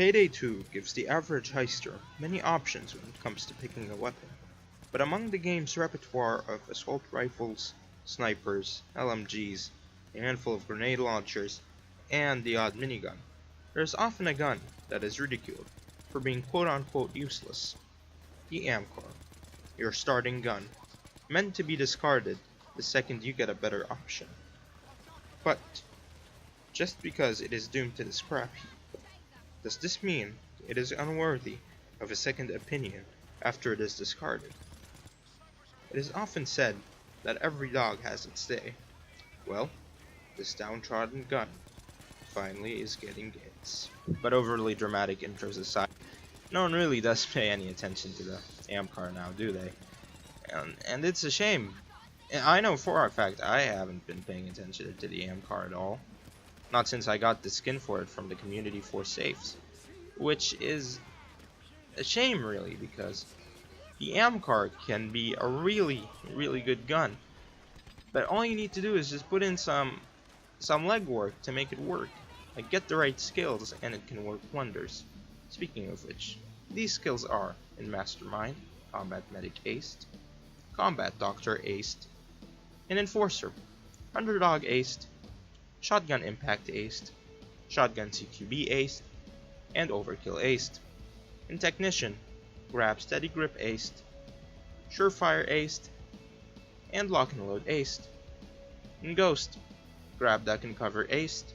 Payday 2 gives the average heister many options when it comes to picking a weapon, but among the game's repertoire of assault rifles, snipers, LMGs, a handful of grenade launchers, and the odd minigun, there is often a gun that is ridiculed for being quote-unquote useless. The AMCAR, your starting gun, meant to be discarded the second you get a better option. But just because it is doomed to the scrap heap, does this mean it is unworthy of a second opinion after it is discarded? It is often said that every dog has its day. Well, this downtrodden gun finally is getting its. But overly dramatic intros aside, no one really does pay any attention to the AMCAR now, do they? And it's a shame. I know for a fact I haven't been paying attention to the AMCAR at all. Not since I got the skin for it from the community for safes. Which is a shame really, because the AMCAR can be a really good gun. But all you need to do is just put in some legwork to make it work. Like, get the right skills and it can work wonders. Speaking of which, these skills are in Mastermind, Combat Medic Aced, Combat Doctor Aced, in Enforcer, Underdog Aced, Shotgun Impact Aced, Shotgun CQB Aced, and Overkill Aced. In Technician, Grab Steady Grip Aced, Surefire Aced, and Lock and Load Aced. In Ghost, Grab Duck and Cover Aced,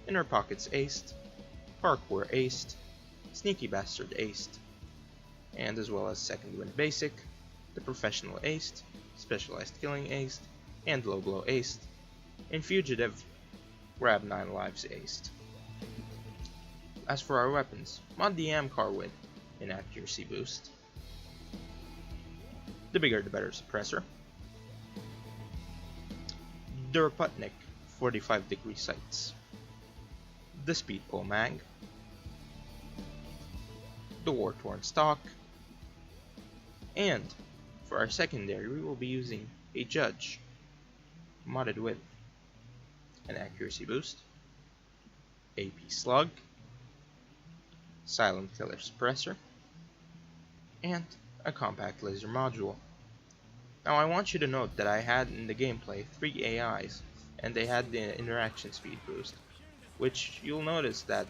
Inner Pockets Aced, Parkour Aced, Sneaky Bastard Aced, and as well as Second Wind Basic, the Professional Aced, Specialized Killing Aced, and Low Blow Aced. In Fugitive, Grab 9 Lives Aced. As for our weapons, mod the AMCAR with an accuracy boost, the bigger the better suppressor, Duraputnik 45-degree sights, the Speed Pull Mag, the War-Torn Stock, and for our secondary we will be using a Judge modded with an accuracy boost, AP Slug, Silent Killer Suppressor, and a compact laser module. Now I want you to note that I had in the gameplay 3 AIs, and they had the interaction speed boost, which you'll notice that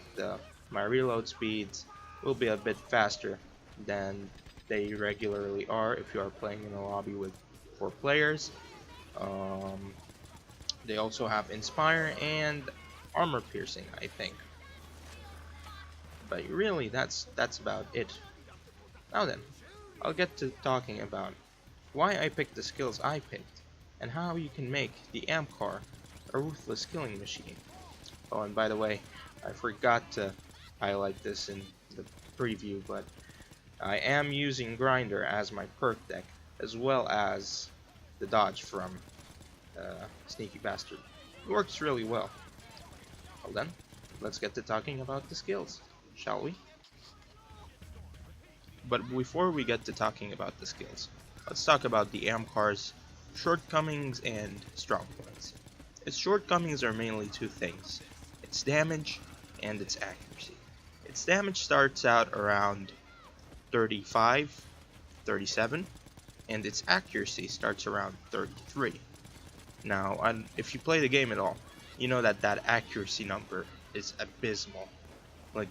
my reload speeds will be a bit faster than they regularly are if you are playing in a lobby with 4 players. They also have Inspire and Armor Piercing, I think. But really, that's about it. Now then, I'll get to talking about why I picked the skills I picked, and how you can make the AMCAR a ruthless killing machine. Oh, and by the way, I forgot to highlight this in the preview, but I am using Grinder as my perk deck, as well as the dodge from Sneaky Bastard. It works really well. Well then, let's get to talking about the skills, shall we? But before we get to talking about the skills, let's talk about the AMCAR's shortcomings and strong points. Its shortcomings are mainly 2 things: its damage and its accuracy. Its damage starts out around 35, 37, and its accuracy starts around 33. Now, if you play the game at all, you know that that accuracy number is abysmal. Like,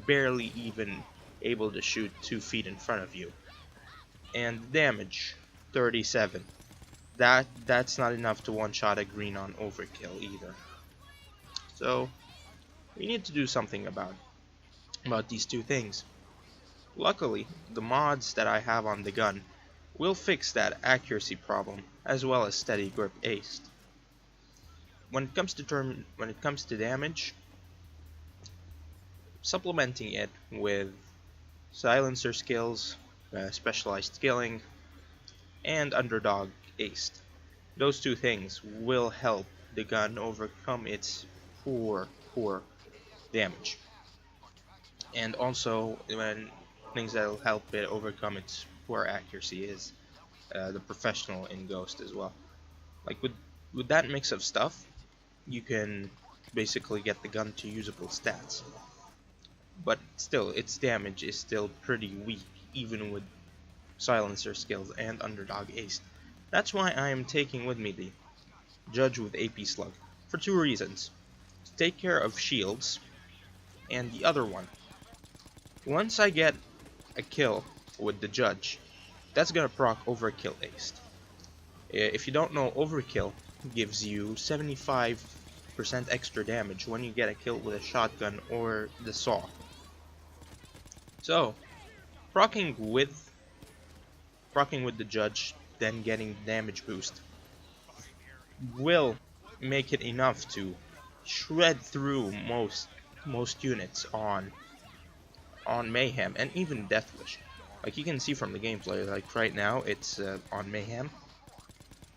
barely even able to shoot 2 feet in front of you. And damage, 37. That's not enough to one-shot a green on Overkill either. So, we need to do something about these 2 things. Luckily, the mods that I have on the gun will fix that accuracy problem, as well as Steady Grip Aced. When it comes to damage, supplementing it with silencer skills, specialized killing, and underdog aced. Those 2 things will help the gun overcome its poor damage. And also, when things that will help it overcome its poor accuracy is the professional in Ghost as well. Like with that mix of stuff, you can basically get the gun to usable stats. but still, its damage is still pretty weak, even with silencer skills and underdog ace. That's why I am taking with me the Judge with AP Slug, for two reasons. To take care of shields, and the other one, once I get a kill with the Judge, that's gonna proc Overkill ace. If you don't know, Overkill gives you 75% extra damage when you get a kill with a shotgun or the saw. So, proccing with the Judge, then getting damage boost will make it enough to shred through most units on Mayhem and even Deathwish. Like you can see from the gameplay, like right now it's on Mayhem,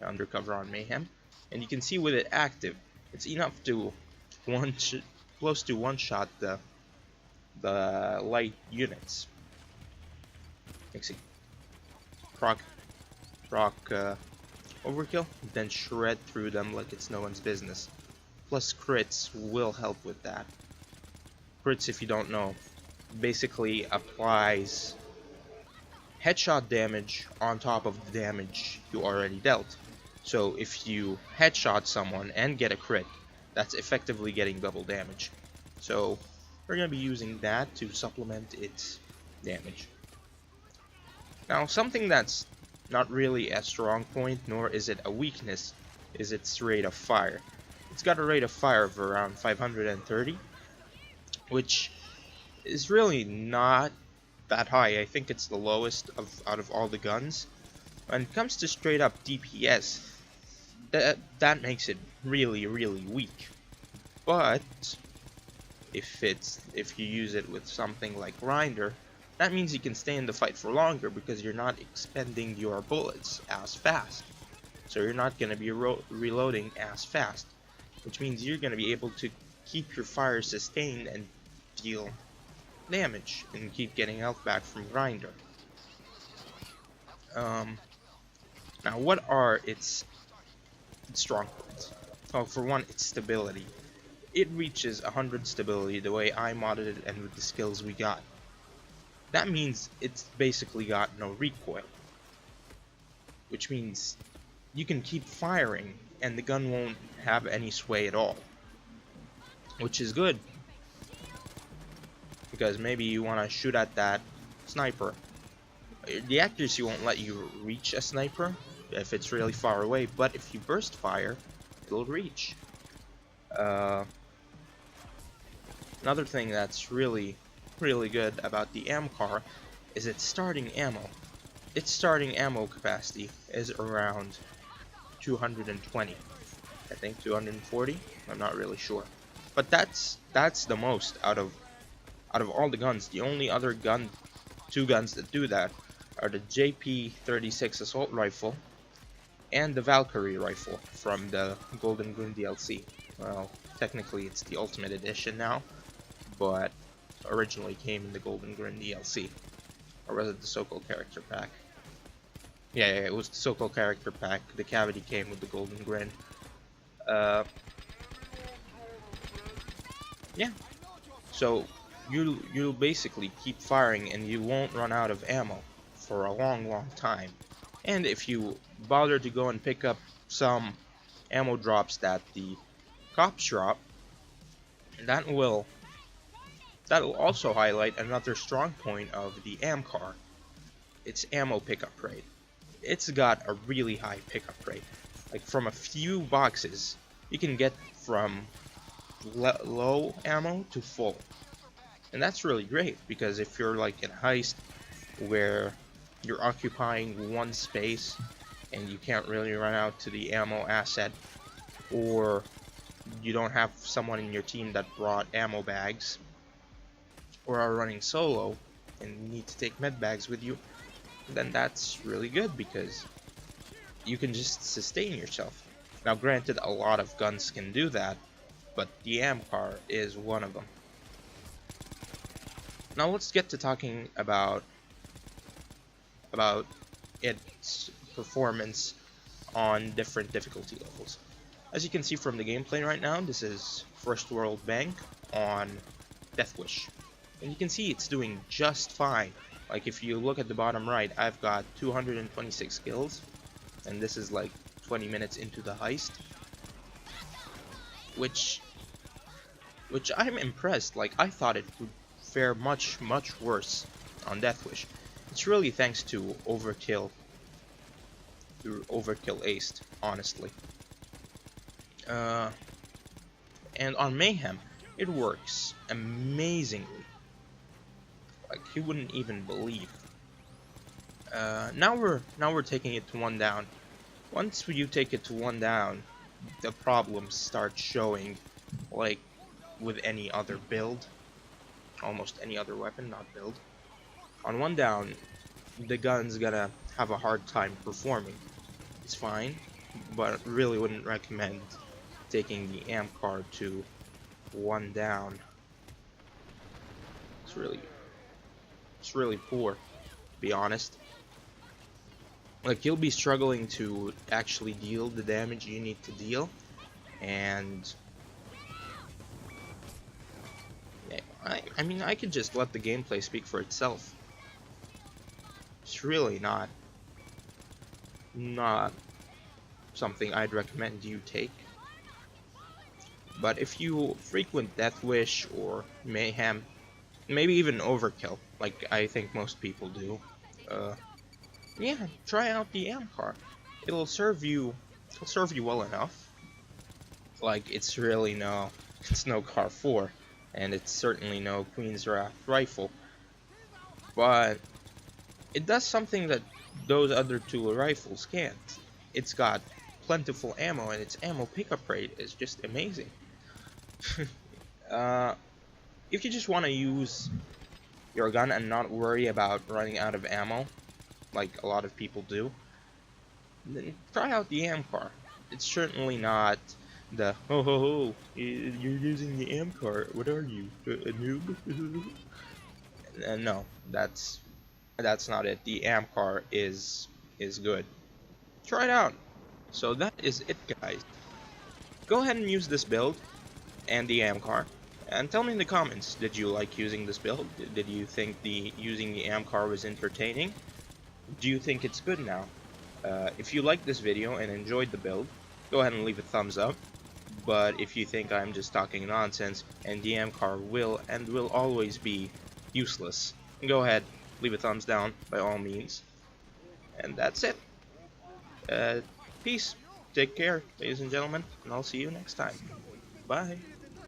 undercover on Mayhem, and you can see with it active, it's enough to close to one shot the light units. Let's see, proc Overkill, then shred through them like it's no one's business. Plus crits will help with that. Crits, if you don't know, basically applies headshot damage on top of the damage you already dealt. So if you headshot someone and get a crit, that's effectively getting double damage. So we're going to be using that to supplement its damage. Now, something that's not really a strong point, nor is it a weakness, is its rate of fire. It's got a rate of fire of around 530, which is really not that high. I think it's the lowest out of all the guns. When it comes to straight up DPS, that makes it really weak. But if you use it with something like Grinder, that means you can stay in the fight for longer because you're not expending your bullets as fast. So you're not going to be reloading as fast, which means you're going to be able to keep your fire sustained and deal damage and keep getting health back from Grinder. Now, what are its strong points? Oh, for one, its stability. It reaches 100 stability the way I modded it and with the skills we got. That means it's basically got no recoil, which means you can keep firing and the gun won't have any sway at all, which is good because maybe you want to shoot at that sniper. The accuracy won't let you reach a sniper if it's really far away, but if you burst fire, it'll reach. Another thing that's really good about the AMCAR is its starting ammo. Its starting ammo capacity is around 220. I think 240. I'm not really sure, but that's the most out of all the guns. The only other two guns that do that are the JP-36 assault rifle and the Valkyrie rifle from the Golden Gun DLC. Well, technically it's the Ultimate Edition now, but originally came in the Golden Gun DLC. Or was it the Sokol character pack? Yeah, it was the Sokol character pack. The cavity came with the Golden Grin. Yeah. So you'll basically keep firing and you won't run out of ammo for a long time. And if you bother to go and pick up some ammo drops that the cops drop, that'll also highlight another strong point of the AMCAR. Its ammo pickup rate. It's got a really high pickup rate. Like from a few boxes, you can get from low ammo to full. And that's really great because if you're like in heist where you're occupying one space and you can't really run out to the ammo asset, or you don't have someone in your team that brought ammo bags, or are running solo and need to take med bags with you, then that's really good because you can just sustain yourself. Now granted, a lot of guns can do that, but the AMCAR is one of them. Now let's get to talking about its performance on different difficulty levels. As you can see from the gameplay right now, this is First World Bank on Deathwish. And you can see it's doing just fine. Like if you look at the bottom right, I've got 226 kills, and this is like 20 minutes into the heist, which I'm impressed. Like I thought it would fare much worse on Death Wish. It's really thanks to Overkill aced, honestly. And on Mayhem, it works amazingly. Like you wouldn't even believe. Now we're taking it to one down. Once you take it to one down, the problems start showing, like with any other build, almost any other weapon, not build. On one down, the gun's gonna have a hard time performing. It's fine, but really wouldn't recommend taking the AMCAR to one down. It's really poor, to be honest. Like you'll be struggling to actually deal the damage you need to deal, and yeah, I mean I could just let the gameplay speak for itself. It's really not something I'd recommend you take. But if you frequent Death Wish or Mayhem, maybe even Overkill, like I think most people do, yeah, try out the AMCAR. It'll serve you well enough. Like it's no Car 4, and it's certainly no Queen's Wrath rifle, but it does something that those other two rifles can't. It's got plentiful ammo, and its ammo pickup rate is just amazing. If you just want to use your gun and not worry about running out of ammo, like a lot of people do, then try out the AMCAR. It's certainly not the you're using the AMCAR. What are you, a noob? No, that's not it. The AMCAR is good. Try it out. So that is it, guys. Go ahead and use this build and the AMCAR, and tell me in the comments, did you like using this build? Did you think using the AMCAR was entertaining? Do you think it's good now? If you liked this video and enjoyed the build, go ahead and leave a thumbs up. But if you think I'm just talking nonsense and the AMCAR will always be useless, go ahead, leave a thumbs down by all means. And that's it. Peace. Take care, ladies and gentlemen, and I'll see you next time. Bye.